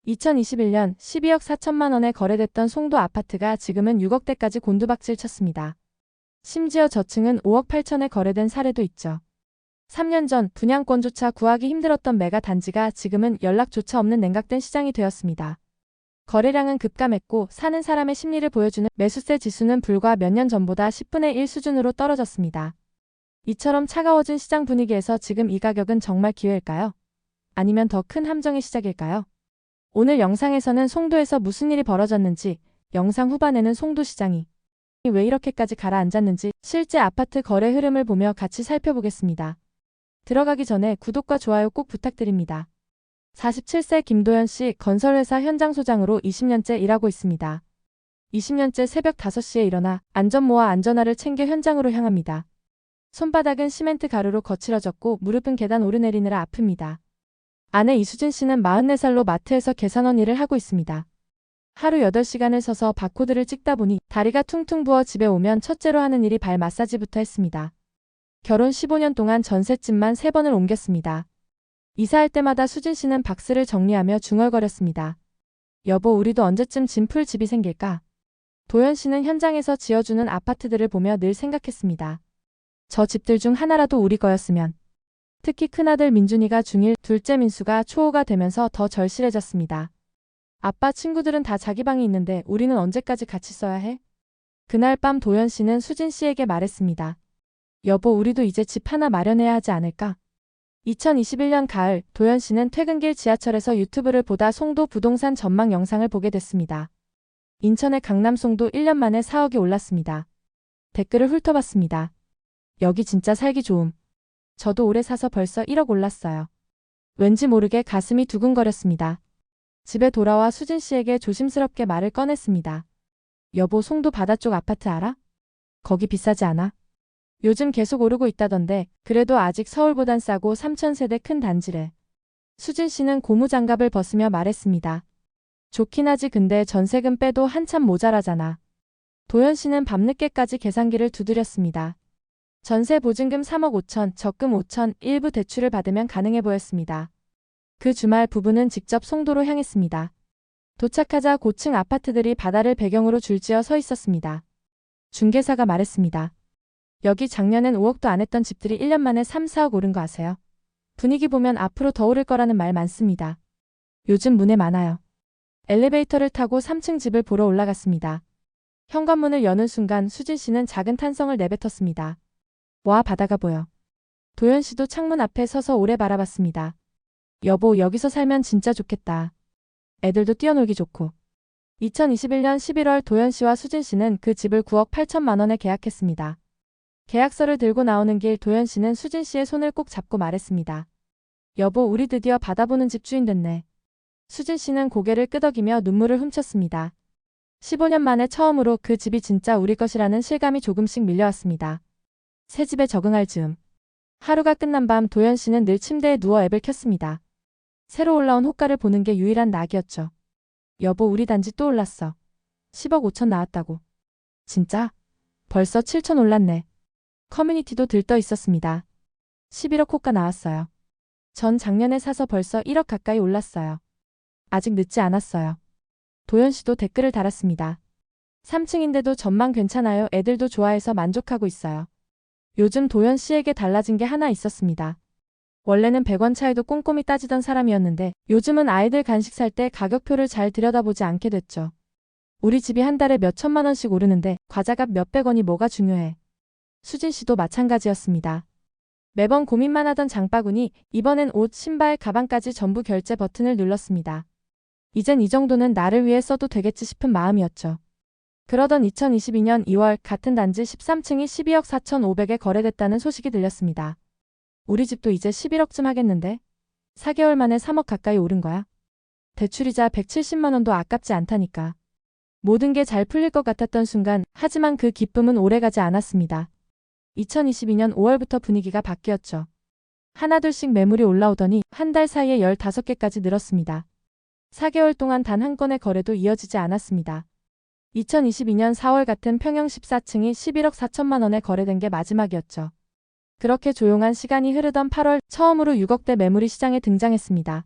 2021년 12억 4천만 원에 거래됐던 송도 아파트가 지금은 6억대까지 곤두박질 쳤습니다. 심지어 저층은 5억 8천에 거래된 사례도 있죠. 3년 전 분양권조차 구하기 힘들었던 메가 단지가 지금은 연락조차 없는 냉각된 시장이 되었습니다. 거래량은 급감했고 사는 사람의 심리를 보여주는 매수세 지수는 불과 몇 년 전보다 10분의 1 수준으로 떨어졌습니다. 이처럼 차가워진 시장 분위기에서 지금 이 가격은 정말 기회일까요? 아니면 더 큰 함정의 시작일까요? 오늘 영상에서는 송도에서 무슨 일이 벌어졌는지, 영상 후반에는 송도 시장이 왜 이렇게까지 가라앉았는지 실제 아파트 거래 흐름을 보며 같이 살펴보겠습니다. 들어가기 전에 구독과 좋아요 꼭 부탁드립니다. 47세 김도현 씨 건설회사 현장 소장으로 20년째 일하고 있습니다. 20년째 새벽 5시에 일어나 안전모와 안전화를 챙겨 현장으로 향합니다. 손바닥은 시멘트 가루로 거칠어졌고 무릎은 계단 오르내리느라 아픕니다. 아내 이수진 씨는 44살로 마트에서 계산원 일을 하고 있습니다. 하루 8시간을 서서 바코드를 찍다 보니 다리가 퉁퉁 부어 집에 오면 첫째로 하는 일이 발 마사지부터 했습니다. 결혼 15년 동안 전셋집만 3번을 옮겼습니다. 이사할 때마다 수진 씨는 박스를 정리하며 중얼거렸습니다. 여보, 우리도 언제쯤 짐 풀 집이 생길까? 도현 씨는 현장에서 지어주는 아파트들을 보며 늘 생각했습니다. 저 집들 중 하나라도 우리 거였으면. 특히 큰아들 민준이가 중1, 둘째 민수가 초5가 되면서 더 절실해졌습니다. 아빠 친구들은 다 자기 방이 있는데 우리는 언제까지 같이 써야 해? 그날 밤 도현 씨는 수진 씨에게 말했습니다. 여보, 우리도 이제 집 하나 마련해야 하지 않을까? 2021년 가을, 도현 씨는 퇴근길 지하철에서 유튜브를 보다 송도 부동산 전망 영상을 보게 됐습니다. 인천의 강남 송도 1년 만에 4억이 올랐습니다. 댓글을 훑어봤습니다. 여기 진짜 살기 좋음. 저도 올해 사서 벌써 1억 올랐어요. 왠지 모르게 가슴이 두근거렸습니다. 집에 돌아와 수진 씨에게 조심스럽게 말을 꺼냈습니다. 여보, 송도 바다 쪽 아파트 알아? 거기 비싸지 않아? 요즘 계속 오르고 있다던데 그래도 아직 서울보단 싸고 3,000세대 큰 단지래. 수진 씨는 고무장갑을 벗으며 말했습니다. 좋긴 하지, 근데 전세금 빼도 한참 모자라잖아. 도현 씨는 밤늦게까지 계산기를 두드렸습니다. 전세 보증금 3억 5천, 적금 5천, 일부 대출을 받으면 가능해 보였습니다. 그 주말 부부는 직접 송도로 향했습니다. 도착하자 고층 아파트들이 바다를 배경으로 줄지어 서 있었습니다. 중개사가 말했습니다. 여기 작년엔 5억도 안 했던 집들이 1년 만에 3, 4억 오른 거 아세요? 분위기 보면 앞으로 더 오를 거라는 말 많습니다. 요즘 문의 많아요. 엘리베이터를 타고 3층 집을 보러 올라갔습니다. 현관문을 여는 순간 수진 씨는 작은 탄성을 내뱉었습니다. 와, 바다가 보여. 도현 씨도 창문 앞에 서서 오래 바라봤습니다. 여보, 여기서 살면 진짜 좋겠다. 애들도 뛰어놀기 좋고. 2021년 11월 도현 씨와 수진 씨는 그 집을 9억 8천만 원에 계약했습니다. 계약서를 들고 나오는 길 도현 씨는 수진 씨의 손을 꼭 잡고 말했습니다. 여보, 우리 드디어 바다 보는 집 주인 됐네. 수진 씨는 고개를 끄덕이며 눈물을 훔쳤습니다. 15년 만에 처음으로 그 집이 진짜 우리 것이라는 실감이 조금씩 밀려왔습니다. 새 집에 적응할 즈음. 하루가 끝난 밤 도현 씨는 늘 침대에 누워 앱을 켰습니다. 새로 올라온 호가를 보는 게 유일한 낙이었죠. 여보, 우리 단지 또 올랐어. 10억 5천 나왔다고. 진짜? 벌써 7천 올랐네. 커뮤니티도 들떠 있었습니다. 11억 호가 나왔어요. 전 작년에 사서 벌써 1억 가까이 올랐어요. 아직 늦지 않았어요. 도현 씨도 댓글을 달았습니다. 3층인데도 전망 괜찮아요. 애들도 좋아해서 만족하고 있어요. 요즘 도현 씨에게 달라진 게 하나 있었습니다. 원래는 100원 차이도 꼼꼼히 따지던 사람이었는데 요즘은 아이들 간식 살 때 가격표를 잘 들여다보지 않게 됐죠. 우리 집이 한 달에 몇 천만 원씩 오르는데 과자값 몇백 원이 뭐가 중요해. 수진 씨도 마찬가지였습니다. 매번 고민만 하던 장바구니, 이번엔 옷, 신발, 가방까지 전부 결제 버튼을 눌렀습니다. 이젠 이 정도는 나를 위해 써도 되겠지 싶은 마음이었죠. 그러던 2022년 2월 같은 단지 13층이 12억 4,500에 거래됐다는 소식이 들렸습니다. 우리 집도 이제 11억쯤 하겠는데? 4개월 만에 3억 가까이 오른 거야? 대출이자 170만 원도 아깝지 않다니까. 모든 게 잘 풀릴 것 같았던 순간, 하지만 그 기쁨은 오래가지 않았습니다. 2022년 5월부터 분위기가 바뀌었죠. 하나둘씩 매물이 올라오더니 한 달 사이에 15개까지 늘었습니다. 4개월 동안 단 한 건의 거래도 이어지지 않았습니다. 2022년 4월 같은 평형 14층이 11억 4천만 원에 거래된 게 마지막이었죠. 그렇게 조용한 시간이 흐르던 8월 처음으로 6억대 매물이 시장에 등장했습니다.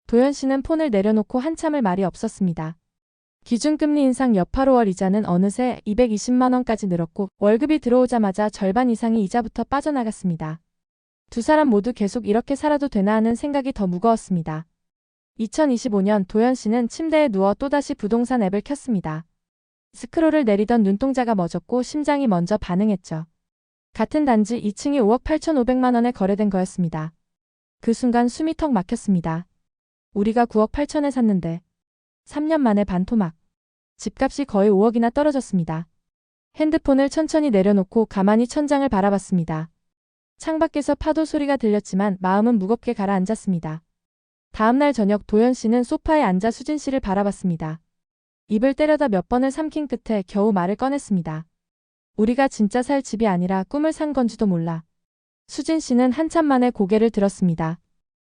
도현 씨는 폰을 내려놓고 한참을 말이 없었습니다. 기준금리 인상 여파 5월 이자는 어느새 220만 원까지 늘었고 월급이 들어오자마자 절반 이상이 이자부터 빠져나갔습니다. 두 사람 모두 계속 이렇게 살아도 되나 하는 생각이 더 무거웠습니다. 2025년 도현 씨는 침대에 누워 또다시 부동산 앱을 켰습니다. 스크롤을 내리던 눈동자가 멎었고 심장이 먼저 반응했죠. 같은 단지 2층이 5억 8,500만 원에 거래된 거였습니다. 그 순간 숨이 턱 막혔습니다. 우리가 9억 8천에 샀는데 3년 만에 반토막. 집값이 거의 5억이나 떨어졌습니다. 핸드폰을 천천히 내려놓고 가만히 천장을 바라봤습니다. 창밖에서 파도 소리가 들렸지만 마음은 무겁게 가라앉았습니다. 다음날 저녁 도현 씨는 소파에 앉아 수진 씨를 바라봤습니다. 입을 때려다 몇 번을 삼킨 끝에 겨우 말을 꺼냈습니다. 우리가 진짜 살 집이 아니라 꿈을 산 건지도 몰라. 수진 씨는 한참 만에 고개를 들었습니다.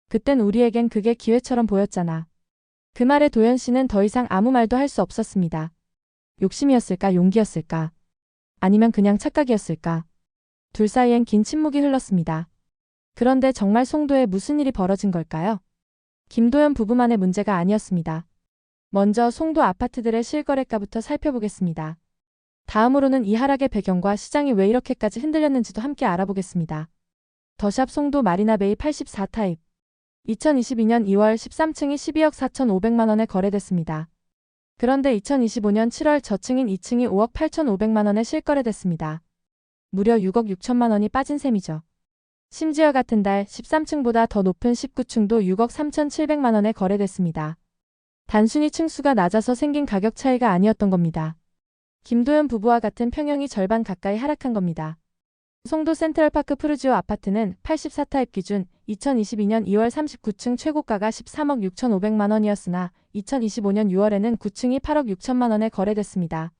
그땐 우리에겐 그게 기회처럼 보였잖아. 그 말에 도현 씨는 더 이상 아무 말도 할 수 없었습니다. 욕심이었을까, 용기였을까? 아니면 그냥 착각이었을까? 둘 사이엔 긴 침묵이 흘렀습니다. 그런데 정말 송도에 무슨 일이 벌어진 걸까요? 김도현 부부만의 문제가 아니었습니다. 먼저 송도 아파트들의 실거래가부터 살펴보겠습니다. 다음으로는 이 하락의 배경과 시장이 왜 이렇게까지 흔들렸는지도 함께 알아보겠습니다. 더샵 송도 마리나베이 84타입 2022년 2월 13층이 12억 4,500만 원에 거래됐습니다. 그런데 2025년 7월 저층인 2층이 5억 8,500만 원에 실거래됐습니다. 무려 6억 6천만 원이 빠진 셈이죠. 심지어 같은 달 13층보다 더 높은 19층도 6억 3,700만 원에 거래됐습니다. 단순히 층수가 낮아서 생긴 가격 차이가 아니었던 겁니다. 김도현 부부와 같은 평형이 절반 가까이 하락한 겁니다. 송도 센트럴파크 푸르지오 아파트는 84타입 기준 2022년 2월 39층 최고가가 13억 6,500만 원이었으나 2025년 6월에는 9층이 8억 6천만 원에 거래됐습니다.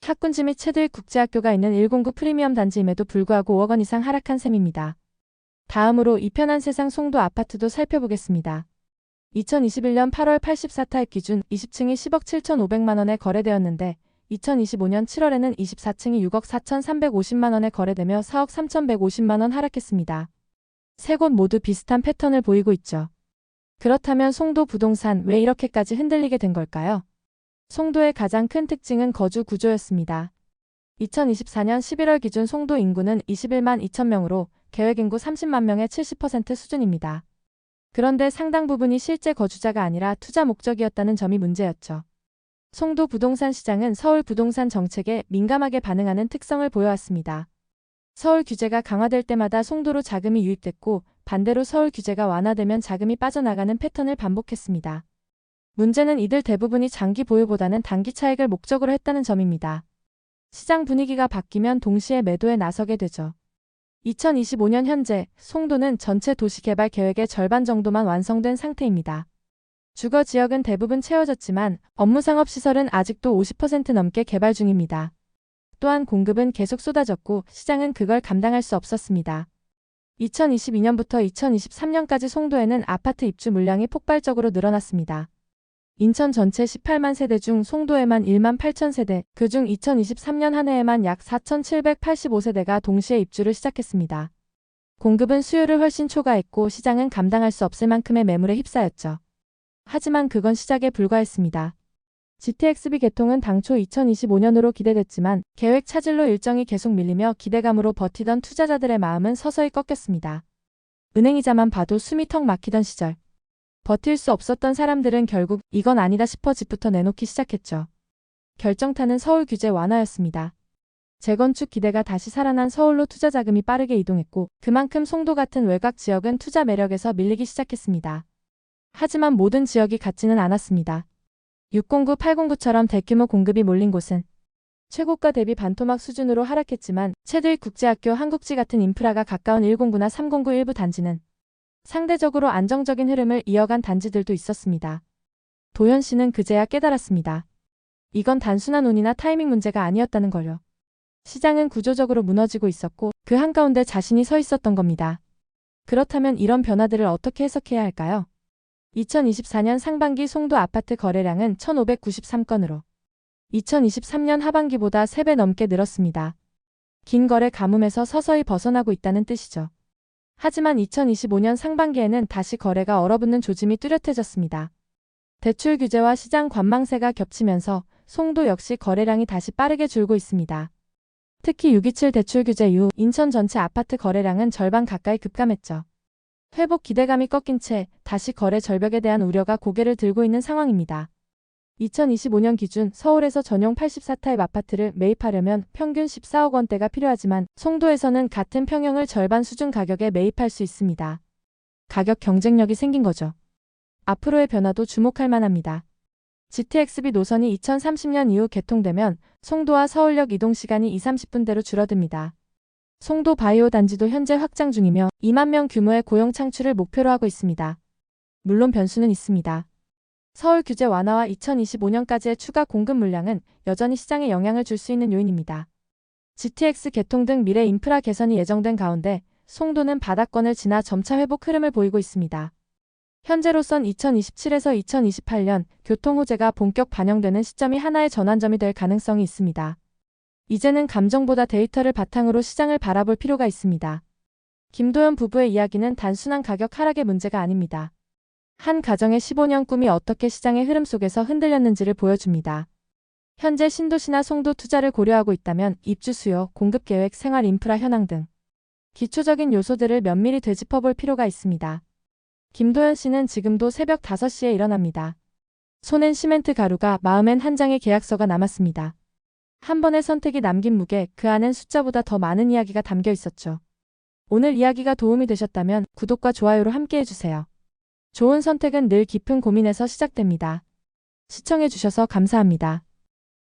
학군지 및 체드윅 국제학교가 있는 109 프리미엄 단지임에도 불구하고 5억 원 이상 하락한 셈입니다. 다음으로 이 편한 세상 송도 아파트도 살펴보겠습니다. 2021년 8월 84타입 기준 20층이 10억 7,500만 원에 거래되었는데 2025년 7월에는 24층이 6억 4,350만 원에 거래되며 4억 3,150만 원 하락했습니다. 세 곳 모두 비슷한 패턴을 보이고 있죠. 그렇다면 송도 부동산 왜 이렇게까지 흔들리게 된 걸까요? 송도의 가장 큰 특징은 거주 구조였습니다. 2024년 11월 기준 송도 인구는 21만 2천 명으로 계획 인구 30만 명의 70% 수준입니다. 그런데 상당 부분이 실제 거주자가 아니라 투자 목적이었다는 점이 문제였죠. 송도 부동산 시장은 서울 부동산 정책에 민감하게 반응하는 특성을 보여왔습니다. 서울 규제가 강화될 때마다 송도로 자금이 유입됐고 반대로 서울 규제가 완화되면 자금이 빠져나가는 패턴을 반복했습니다. 문제는 이들 대부분이 장기 보유보다는 단기 차익을 목적으로 했다는 점입니다. 시장 분위기가 바뀌면 동시에 매도에 나서게 되죠. 2025년 현재 송도는 전체 도시개발 계획의 절반 정도만 완성된 상태입니다. 주거 지역은 대부분 채워졌지만 업무 상업시설은 아직도 50% 넘게 개발 중입니다. 또한 공급은 계속 쏟아졌고 시장은 그걸 감당할 수 없었습니다. 2022년부터 2023년까지 송도에는 아파트 입주 물량이 폭발적으로 늘어났습니다. 인천 전체 18만 세대 중 송도에만 1만 8천 세대, 그중 2023년 한 해에만 약 4,785세대가 동시에 입주를 시작했습니다. 공급은 수요를 훨씬 초과했고 시장은 감당할 수 없을 만큼의 매물에 휩싸였죠. 하지만 그건 시작에 불과했습니다. GTX-B 개통은 당초 2025년으로 기대됐지만 계획 차질로 일정이 계속 밀리며 기대감으로 버티던 투자자들의 마음은 서서히 꺾였습니다. 은행이자만 봐도 숨이 턱 막히던 시절. 버틸 수 없었던 사람들은 결국 이건 아니다 싶어 집부터 내놓기 시작했죠. 결정타는 서울 규제 완화였습니다. 재건축 기대가 다시 살아난 서울로 투자 자금이 빠르게 이동했고 그만큼 송도 같은 외곽 지역은 투자 매력에서 밀리기 시작했습니다. 하지만 모든 지역이 같지는 않았습니다. 609, 809처럼 대규모 공급이 몰린 곳은 최고가 대비 반토막 수준으로 하락했지만 체드윅 국제학교 한국지 같은 인프라가 가까운 109나 309 일부 단지는 상대적으로 안정적인 흐름을 이어간 단지들도 있었습니다. 도현 씨는 그제야 깨달았습니다. 이건 단순한 운이나 타이밍 문제가 아니었다는 걸요. 시장은 구조적으로 무너지고 있었고 그 한가운데 자신이 서 있었던 겁니다. 그렇다면 이런 변화들을 어떻게 해석해야 할까요? 2024년 상반기 송도 아파트 거래량은 1,593건으로 2023년 하반기보다 3배 넘게 늘었습니다. 긴 거래 가뭄에서 서서히 벗어나고 있다는 뜻이죠. 하지만 2025년 상반기에는 다시 거래가 얼어붙는 조짐이 뚜렷해졌습니다. 대출 규제와 시장 관망세가 겹치면서 송도 역시 거래량이 다시 빠르게 줄고 있습니다. 특히 627 대출 규제 이후 인천 전체 아파트 거래량은 절반 가까이 급감했죠. 회복 기대감이 꺾인 채 다시 거래 절벽에 대한 우려가 고개를 들고 있는 상황입니다. 2025년 기준 서울에서 전용 84타입 아파트를 매입하려면 평균 14억 원대가 필요하지만 송도에서는 같은 평형을 절반 수준 가격에 매입할 수 있습니다. 가격 경쟁력이 생긴 거죠. 앞으로의 변화도 주목할 만합니다. GTX-B 노선이 2030년 이후 개통되면 송도와 서울역 이동 시간이 20-30분대로 줄어듭니다. 송도 바이오 단지도 현재 확장 중이며 2만 명 규모의 고용 창출을 목표로 하고 있습니다. 물론 변수는 있습니다. 서울 규제 완화와 2025년까지의 추가 공급 물량은 여전히 시장에 영향을 줄 수 있는 요인입니다. GTX 개통 등 미래 인프라 개선이 예정된 가운데 송도는 바닥권을 지나 점차 회복 흐름을 보이고 있습니다. 현재로선 2027에서 2028년 교통 호재가 본격 반영되는 시점이 하나의 전환점이 될 가능성이 있습니다. 이제는 감정보다 데이터를 바탕으로 시장을 바라볼 필요가 있습니다. 김도연 부부의 이야기는 단순한 가격 하락의 문제가 아닙니다. 한 가정의 15년 꿈이 어떻게 시장의 흐름 속에서 흔들렸는지를 보여줍니다. 현재 신도시나 송도 투자를 고려하고 있다면 입주 수요, 공급 계획, 생활 인프라 현황 등 기초적인 요소들을 면밀히 되짚어볼 필요가 있습니다. 김도연 씨는 지금도 새벽 5시에 일어납니다. 손엔 시멘트 가루가, 마음엔 한 장의 계약서가 남았습니다. 한 번의 선택이 남긴 무게, 그 안엔 숫자보다 더 많은 이야기가 담겨 있었죠. 오늘 이야기가 도움이 되셨다면 구독과 좋아요로 함께해주세요. 좋은 선택은 늘 깊은 고민에서 시작됩니다. 시청해주셔서 감사합니다.